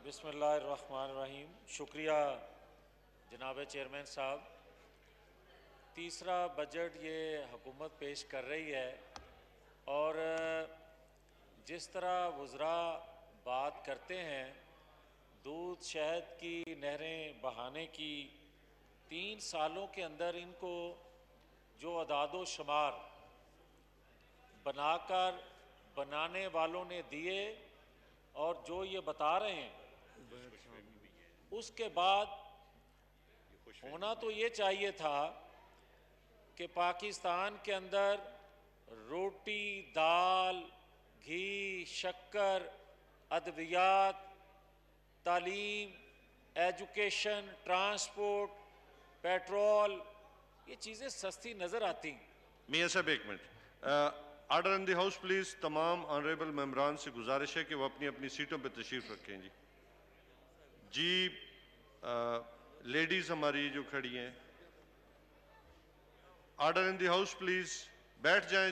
بسم اللہ الرحمن الرحیم. شکریہ جناب چیئرمین صاحب. تیسرا بجٹ یہ حکومت پیش کر رہی ہے اور جس طرح وزراء بات کرتے ہیں دودھ شہد کی نہریں بہانے کی، 3 سالوں کے اندر ان کو جو اعداد و شمار بنانے والوں نے دیے اور جو یہ بتا رہے ہیں اس کے بعد ہونا تو یہ چاہیے تھا کہ پاکستان کے اندر روٹی، دال، گھی، شکر، ادویات، تعلیم، ایجوکیشن، ٹرانسپورٹ، پیٹرول، یہ چیزیں سستی نظر آتی ہیں. میاں صاحب ایک minute. Order in the house please. تمام آنریبل ممبران سے گزارش ہے کہ وہ اپنی اپنی سیٹوں پہ تشریف رکھیں. جی لیڈیز ہماری جو کھڑی ہیں، order in the house please بیٹھ جائیں.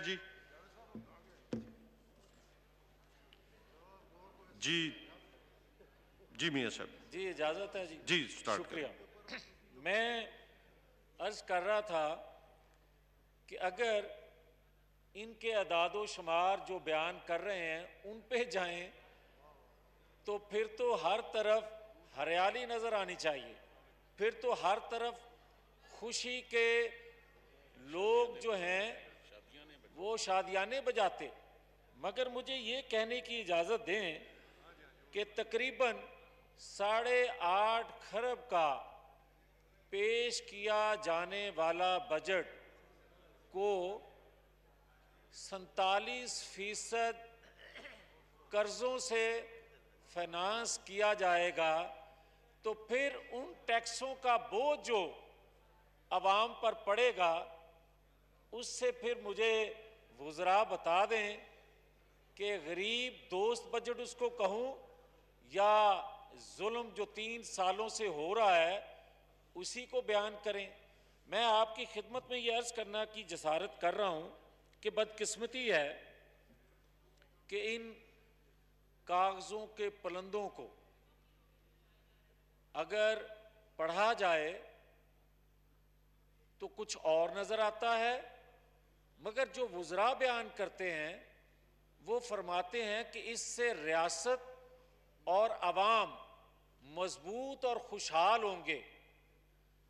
جی میاں صاحب. جی اجازت ہے. جی سٹارٹ. شکریہ. میں عرض کر رہا تھا کہ اگر ان کے اعداد و شمار جو بیان کر رہے ہیں ان پہ جائیں تو پھر تو ہر طرف ہریالی نظر آنی چاہیے، پھر تو ہر طرف خوشی کے لوگ جو ہیں وہ شادیانے بجاتے. مگر مجھے یہ کہنے کی اجازت دیں کہ تقریباً 8.5 کھرب کا پیش کیا جانے والا بجٹ کو 47% قرضوں سے فائنانس کیا جائے گا، تو پھر ان ٹیکسوں کا بوجھ جو عوام پر پڑے گا اس سے پھر مجھے وزراء بتا دیں کہ غریب دوست بجٹ اس کو کہوں یا ظلم جو 3 سالوں سے ہو رہا ہے اسی کو بیان کریں. میں آپ کی خدمت میں یہ عرض کرنا کی جسارت کر رہا ہوں کہ بدقسمتی ہے کہ ان کاغذوں کے پلندوں کو اگر پڑھا جائے تو کچھ اور نظر آتا ہے، مگر جو وزراء بیان کرتے ہیں وہ فرماتے ہیں کہ اس سے ریاست اور عوام مضبوط اور خوشحال ہوں گے.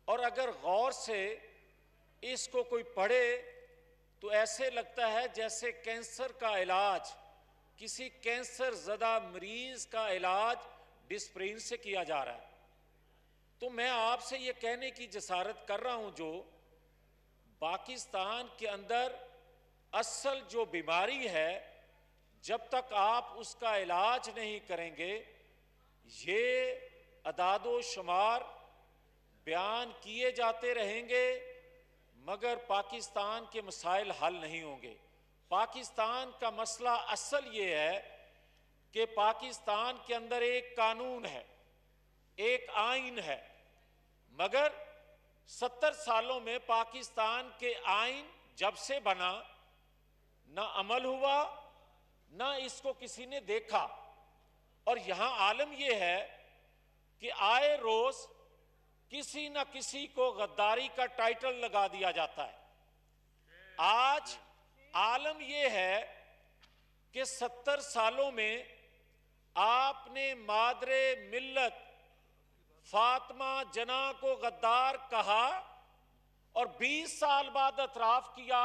اور اگر غور سے اس کو کوئی پڑھے تو ایسے لگتا ہے جیسے کینسر کا علاج، کسی کینسر زدہ مریض کا علاج ڈسپرین سے کیا جا رہا ہے. تو میں آپ سے یہ کہنے کی جسارت کر رہا ہوں جو پاکستان کے اندر اصل جو بیماری ہے جب تک آپ اس کا علاج نہیں کریں گے یہ اعداد و شمار بیان کیے جاتے رہیں گے مگر پاکستان کے مسائل حل نہیں ہوں گے. پاکستان کا مسئلہ اصل یہ ہے کہ پاکستان کے اندر ایک قانون ہے، ایک آئین ہے، مگر 70 سالوں میں پاکستان کے آئین جب سے بنا نہ عمل ہوا نہ اس کو کسی نے دیکھا. اور یہاں عالم یہ ہے کہ آئے روز کسی نہ کسی کو غداری کا ٹائٹل لگا دیا جاتا ہے. آج عالم یہ ہے کہ 70 سالوں میں آپ نے مادر ملت فاطمہ جناح کو غدار کہا اور 20 سال بعد اعتراف کیا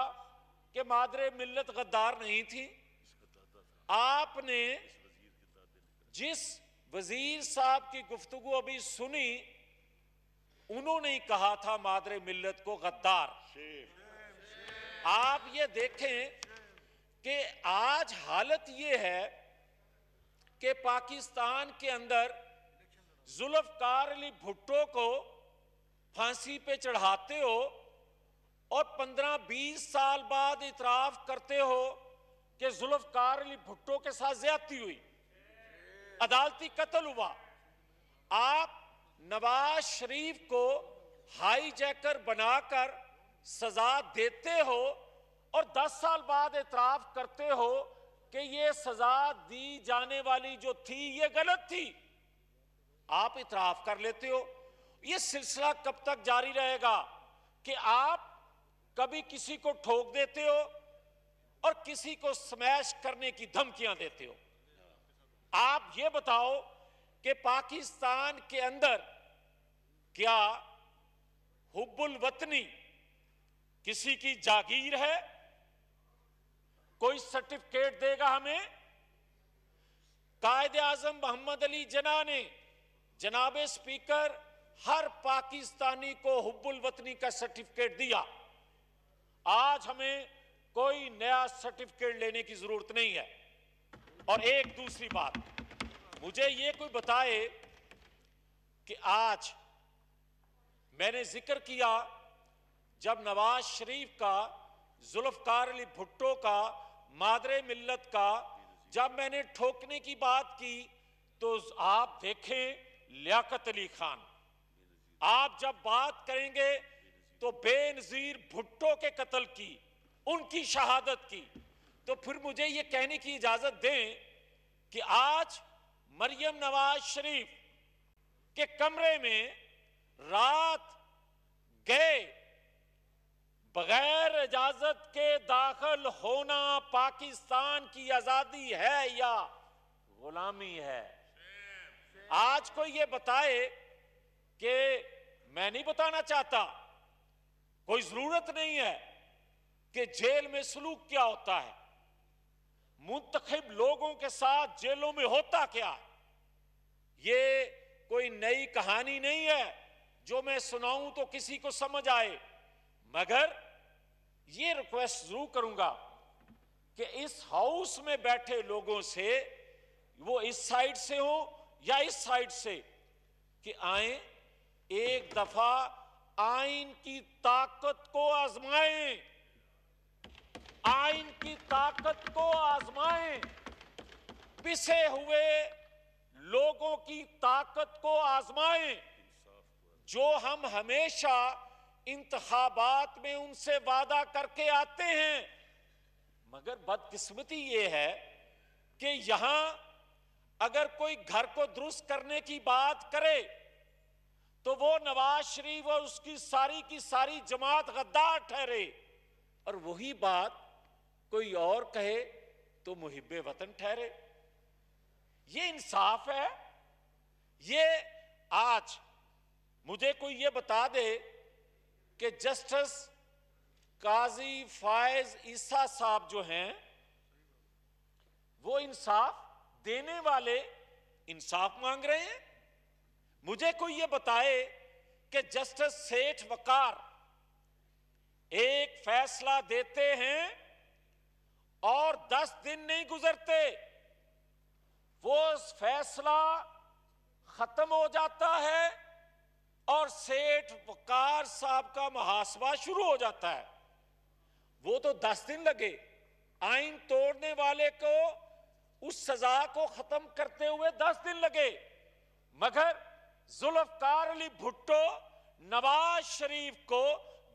کہ مادر ملت غدار نہیں تھی. آپ نے جس وزیر صاحب کی گفتگو ابھی سنی انہوں نے کہا تھا مادر ملت کو غدار. آپ یہ دیکھیں کہ آج حالت یہ ہے کہ پاکستان کے اندر ذوالفقار علی بھٹو کو پھانسی پہ چڑھاتے ہو اور 15-20 سال بعد اعتراف کرتے ہو کہ ذوالفقار علی بھٹو کے ساتھ زیادتی ہوئی، عدالتی قتل ہوا. آپ نواز شریف کو ہائی جیکر بنا کر سزا دیتے ہو اور 10 سال بعد اعتراف کرتے ہو کہ یہ سزا دی جانے والی جو تھی یہ غلط تھی. آپ اعتراف کر لیتے ہو. یہ سلسلہ کب تک جاری رہے گا کہ آپ کبھی کسی کو ٹھوک دیتے ہو اور کسی کو سمیش کرنے کی دھمکیاں دیتے ہو؟ آپ یہ بتاؤ کہ پاکستان کے اندر کیا حب الوطنی کسی کی جاگیر ہے؟ کوئی سرٹیفکیٹ دے گا ہمیں؟ قائد اعظم محمد علی جناح نے جناب اسپیکر ہر پاکستانی کو حب الوطنی کا سرٹیفکیٹ دیا. آج ہمیں کوئی نیا سرٹیفکیٹ لینے کی ضرورت نہیں ہے. اور ایک دوسری بات, مجھے یہ کوئی بتائے کہ آج میں نے ذکر کیا جب نواز شریف کا, ذوالفقار علی بھٹو کا, مادر ملت کا, جب میں نے ٹھوکنے کی بات کی تو آپ دیکھیں لیاقت علی خان. آپ جب بات کریں گے تو بے نظیر بھٹو کے قتل کی, ان کی شہادت کی, تو پھر مجھے یہ کہنے کی اجازت دیں کہ آج مریم نواز شریف کے کمرے میں رات گئے بغیر اجازت کے داخل ہونا پاکستان کی آزادی ہے یا غلامی ہے؟ آج کوئی یہ بتائے کہ میں نہیں بتانا چاہتا, کوئی ضرورت نہیں ہے کہ جیل میں سلوک کیا ہوتا ہے, منتخب لوگوں کے ساتھ جیلوں میں ہوتا کیا ہے. یہ کوئی نئی کہانی نہیں ہے جو میں سناؤں تو کسی کو سمجھ آئے, مگر یہ ریکویسٹ ضرور کروں گا کہ اس ہاؤس میں بیٹھے لوگوں سے, وہ اس سائیڈ سے ہوں یا اس سائیڈ سے, کہ آئیں ایک دفعہ آئین کی طاقت کو آزمائیں, آئین کی طاقت کو آزمائیں, پسے ہوئے لوگوں کی طاقت کو آزمائیں, جو ہم ہمیشہ انتخابات میں ان سے وعدہ کر کے آتے ہیں. مگر بدقسمتی یہ ہے کہ یہاں اگر کوئی گھر کو درست کرنے کی بات کرے تو وہ نواز شریف اور اس کی ساری جماعت غدار ٹھہرے, اور وہی بات کوئی اور کہے تو محب وطن ٹھہرے. یہ انصاف ہے؟ یہ آج مجھے کوئی یہ بتا دے کہ جسٹس قاضی فائز عیسیٰ صاحب جو ہیں وہ انصاف دینے والے انصاف مانگ رہے ہیں. مجھے کوئی یہ بتائے کہ جسٹس سیٹھ وقار ایک فیصلہ دیتے ہیں اور 10 دن نہیں گزرتے وہ فیصلہ ختم ہو جاتا ہے اور سیٹھ وقار صاحب کا محاسبہ شروع ہو جاتا ہے. وہ تو 10 دن لگے, آئین توڑنے والے کو اس سزا کو ختم کرتے ہوئے 10 دن لگے, مگر ذوالفقار علی بھٹو, نواز شریف کو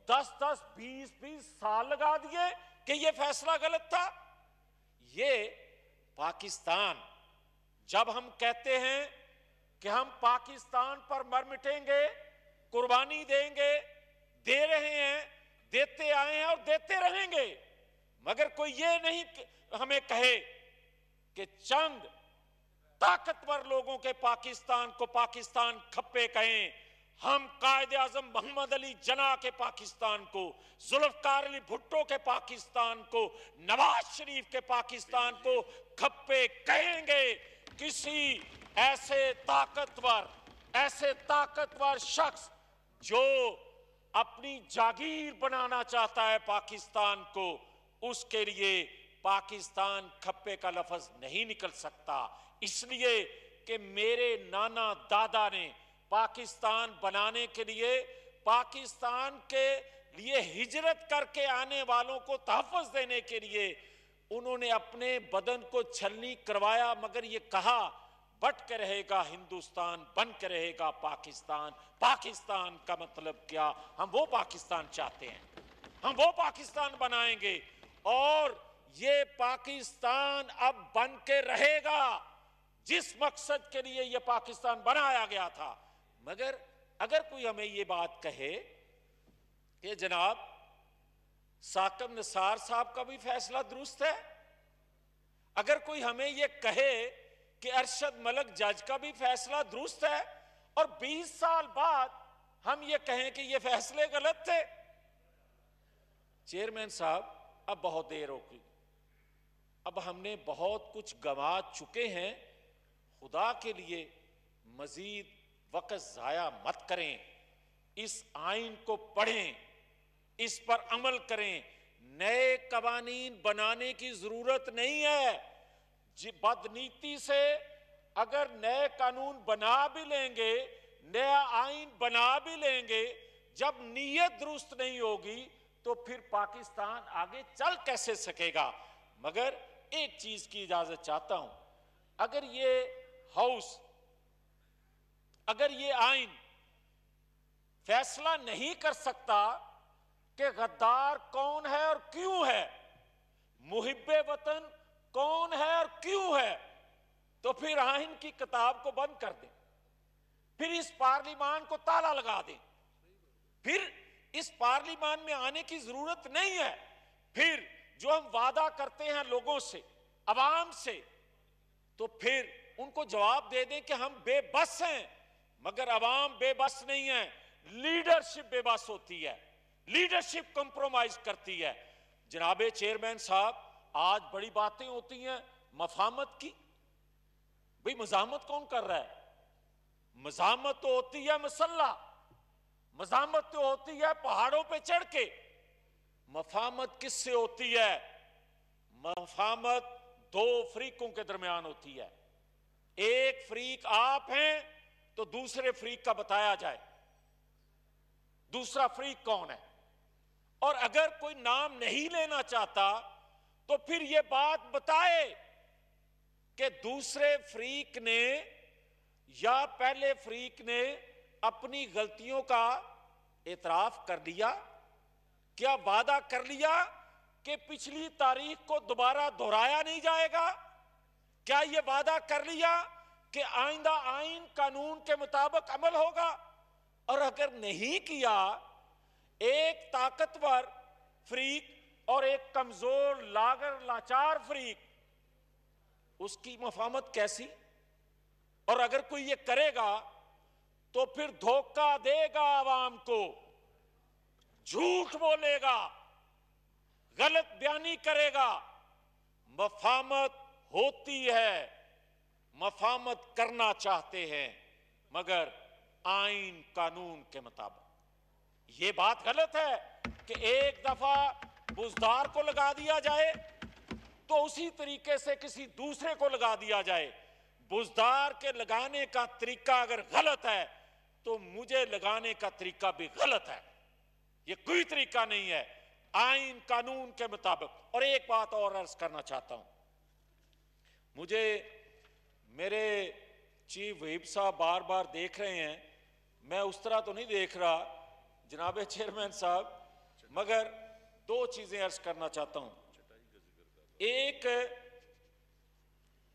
10 20 سال لگا دیے کہ یہ فیصلہ غلط تھا. یہ پاکستان, جب ہم کہتے ہیں کہ ہم پاکستان پر مر مٹیں گے, قربانی دیں گے, دے رہے ہیں, دیتے آئے ہیں اور دیتے رہیں گے, مگر کوئی یہ نہیں ہمیں کہے کہ چند طاقتور لوگوں کے پاکستان کو پاکستان کھپے کہیں. ہم قائد اعظم محمد علی جناح کے پاکستان کو, ذوالفقار علی بھٹو کے پاکستان کو, نواز شریف کے پاکستان کو کھپے کہیں گے. کسی ایسے طاقتور شخص جو اپنی جاگیر بنانا چاہتا ہے پاکستان کو, اس کے لیے پاکستان کھپے کا لفظ نہیں نکل سکتا. اس لیے کہ میرے نانا دادا نے پاکستان بنانے کے لیے, پاکستان کے لیے ہجرت کر کے آنے والوں کو تحفظ دینے کے لیے انہوں نے اپنے بدن کو چھلنی کروایا, مگر یہ کہا بٹ کے رہے گا ہندوستان, بن کے رہے گا پاکستان. پاکستان کا مطلب کیا؟ ہم وہ پاکستان چاہتے ہیں, ہم وہ پاکستان بنائیں گے, اور یہ پاکستان اب بن کے رہے گا جس مقصد کے لیے یہ پاکستان بنایا گیا تھا. مگر اگر کوئی ہمیں یہ بات کہے کہ جناب ثاقب نثار صاحب کا بھی فیصلہ درست ہے، اگر کوئی ہمیں یہ کہے کہ ارشد ملک جج کا بھی فیصلہ درست ہے، اور 20 سال بعد ہم یہ کہیں کہ یہ فیصلے غلط تھے. چیئرمین صاحب اب بہت دیر ہو گئی، اب ہم نے بہت کچھ گنوا چکے ہیں. خدا کے لیے مزید وقت ضائع مت کریں، اس آئین کو پڑھیں، اس پر عمل کریں. نئے قوانین بنانے کی ضرورت نہیں ہے. بدنیتی سے اگر نئے قانون بنا بھی لیں گے، نیا آئین بنا بھی لیں گے، جب نیت درست نہیں ہوگی تو پھر پاکستان آگے چل کیسے سکے گا. مگر ایک چیز کی اجازت چاہتا ہوں، اگر یہ ہاؤس، اگر یہ آئین فیصلہ نہیں کر سکتا کہ غدار کون ہے اور کیوں ہے، محب وطن کون ہے اور کیوں ہے، تو پھر آئین کی کتاب کو بند کر دیں، پھر اس پارلیمان کو تالا لگا دیں، پھر اس پارلیمان میں آنے کی ضرورت نہیں ہے. پھر جو ہم وعدہ کرتے ہیں لوگوں سے، عوام سے، تو پھر ان کو جواب دے دیں کہ ہم بے بس ہیں. مگر عوام بے بس نہیں ہے، لیڈرشپ بے بس ہوتی ہے، لیڈرشپ کمپرومائز کرتی ہے. جناب چیئرمین صاحب، آج بڑی باتیں ہوتی ہیں مفاہمت کی. بھئی مزاحمت کون کر رہا ہے؟ مزاحمت تو ہوتی ہے مسلح، مزاحمت تو ہوتی ہے پہاڑوں پہ چڑھ کے. مفاہمت کس سے ہوتی ہے؟ مفاہمت دو فریقوں کے درمیان ہوتی ہے. ایک فریق آپ ہیں تو دوسرے فریق کا بتایا جائے دوسرا فریق کون ہے، اور اگر کوئی نام نہیں لینا چاہتا تو پھر یہ بات بتائے کہ دوسرے فریق نے یا پہلے فریق نے اپنی غلطیوں کا اعتراف کر لیا، کیا وعدہ کر لیا کہ پچھلی تاریخ کو دوبارہ دہرایا نہیں جائے گا، کیا یہ وعدہ کر لیا کہ آئندہ آئین قانون کے مطابق عمل ہوگا. اور اگر نہیں کیا، ایک طاقتور فریق اور ایک کمزور لاغر لاچار فریق، اس کی مفاہمت کیسی؟ اور اگر کوئی یہ کرے گا تو پھر دھوکہ دے گا عوام کو، جھوٹ بولے گا، غلط بیانی کرے گا. مفاہمت ہوتی ہے، مفاہمت کرنا چاہتے ہیں، مگر آئین قانون کے مطابق. یہ بات غلط ہے کہ ایک دفعہ بزدار کو لگا دیا جائے تو اسی طریقے سے کسی دوسرے کو لگا دیا جائے. بزدار کے لگانے کا طریقہ اگر غلط ہے تو مجھے لگانے کا طریقہ بھی غلط ہے. یہ کوئی طریقہ نہیں ہے، آئین قانون کے مطابق. اور ایک بات اور عرض کرنا چاہتا ہوں، مجھے میرے چیف وہیب صاحب بار بار دیکھ رہے ہیں، میں اس طرح تو نہیں دیکھ رہا جناب چیئرمین صاحب، مگر دو چیزیں عرض کرنا چاہتا ہوں. ایک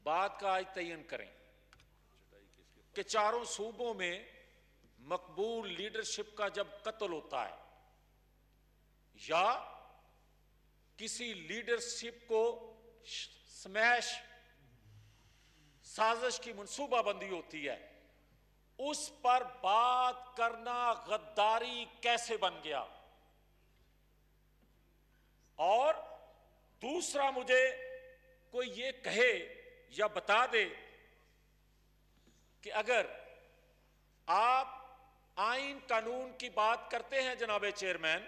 بات کا آج تعین کریں کہ چاروں صوبوں میں مقبول لیڈرشپ کا جب قتل ہوتا ہے یا کسی لیڈرشپ کو سمیش سازش کی منصوبہ بندی ہوتی ہے، اس پر بات کرنا غداری کیسے بن گیا. اور دوسرا، مجھے کوئی یہ کہے یا بتا دے کہ اگر آپ آئین قانون کی بات کرتے ہیں جناب چیئرمین،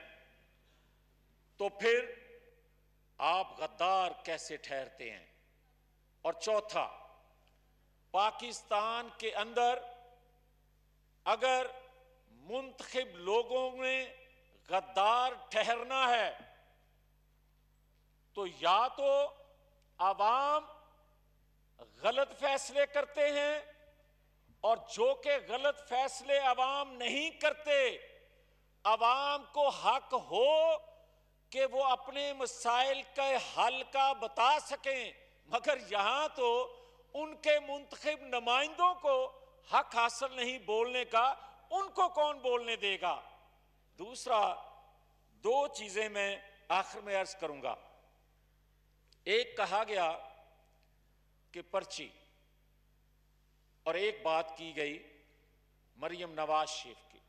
تو پھر آپ غدار کیسے ٹھہرتے ہیں. اور چوتھا، پاکستان کے اندر اگر منتخب لوگوں نے غدار ٹھہرنا ہے تو یا تو عوام غلط فیصلے کرتے ہیں، اور جو کہ غلط فیصلے عوام نہیں کرتے، عوام کو حق ہو کہ وہ اپنے مسائل کے حل کا بتا سکیں. مگر یہاں تو ان کے منتخب نمائندوں کو حق حاصل نہیں بولنے کا، ان کو کون بولنے دے گا؟ دوسرا، دو چیزیں میں آخر میں عرض کروں گا۔ ایک کہا گیا کہ پرچی، اور ایک بات کی گئی مریم نواز شریف کی۔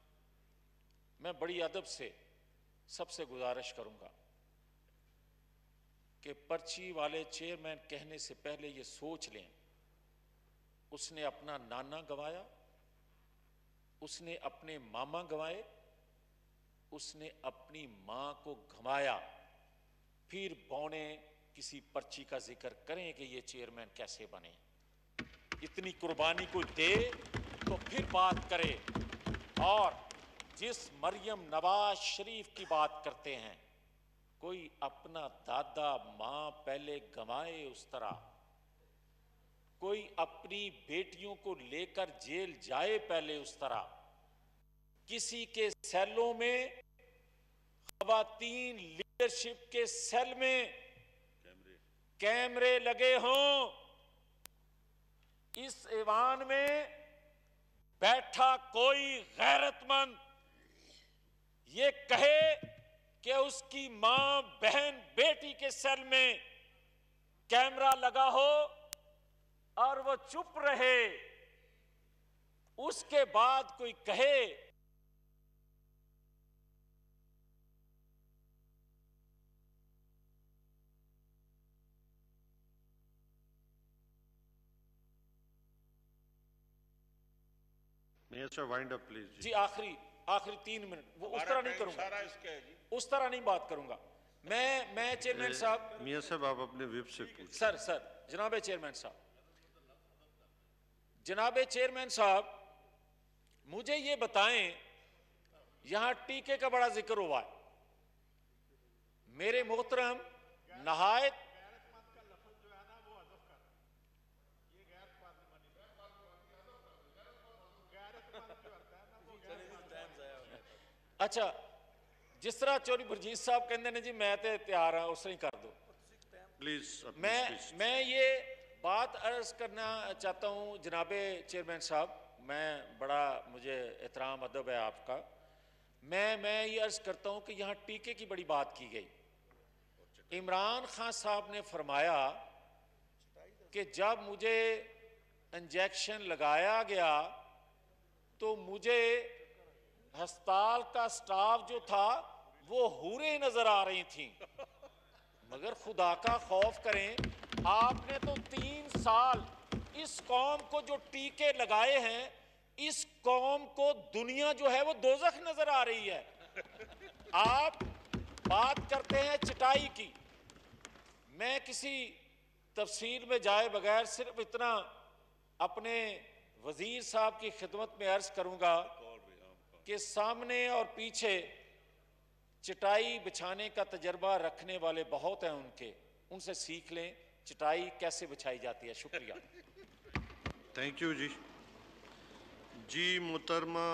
میں بڑی ادب سے سب سے گزارش کروں گا کہ پرچی والے چیئرمین کہنے سے پہلے یہ سوچ لیں، اس نے اپنا نانا گوایا، اس نے اپنے ماما گوائے، اس نے اپنی ماں کو گھمایا، پھر بونے کسی پرچی کا ذکر کریں کہ یہ چیئرمین کیسے بنے۔ اتنی قربانی کو دے تو پھر بات کرے۔ اور جس مریم نواز شریف کی بات کرتے ہیں، کوئی اپنا دادا ماں پہلے گنوائے اس طرح، کوئی اپنی بیٹیوں کو لے کر جیل جائے پہلے اس طرح، کسی کے سیلوں میں، خواتین لیڈرشپ کے سیل میں کیمرے لگے ہوں، اس ایوان میں بیٹھا کوئی غیرت مند یہ کہے کہ اس کی ماں بہن بیٹی کے سیل میں کیمرہ لگا ہو اور وہ چپ رہے، اس کے بعد کوئی کہے میاں صاحب وائنڈ اپ پلیز۔ جی آخری 3 منٹ، وہ اس طرح نہیں کروں گا، اس طرح نہیں بات کروں گا میں چیئرمین صاحب۔ میاں صاحب آپ اپنے ویب سے پوچھیں۔ سر جناب چیئرمین صاحب مجھے یہ بتائیں، یہاں ٹیکے کا بڑا ذکر ہوا ہے، میرے محترم نہایت اچھا، جس طرح چوری برجیت صاحب کہندے نے جی میں تے تیار ہاں، اس طرح ہی کر دو پلیز۔ میں یہ بات عرض کرنا چاہتا ہوں جناب چیئرمین صاحب، مجھے احترام ادب ہے آپ کا، میں یہ عرض کرتا ہوں کہ یہاں ٹیکے کی بڑی بات کی گئی۔ عمران خان صاحب نے فرمایا کہ جب مجھے انجیکشن لگایا گیا تو مجھے ہسپتال کا سٹاف جو تھا وہ حوریں نظر آ رہی تھیں، مگر خدا کا خوف کریں، آپ نے تو 3 سال اس قوم کو جو ٹیکے لگائے ہیں، اس قوم کو دنیا جو ہے وہ دوزخ نظر آ رہی ہے۔ آپ بات کرتے ہیں چٹائی کی، میں کسی تفصیل میں جائے بغیر صرف اتنا اپنے وزیر صاحب کی خدمت میں عرض کروں گا کہ سامنے اور پیچھے چٹائی بچھانے کا تجربہ رکھنے والے بہت ہیں، ان سے سیکھ لیں چٹائی کیسے بچھائی جاتی ہے۔ شکریہ۔ تھینک یو جی۔ محترمہ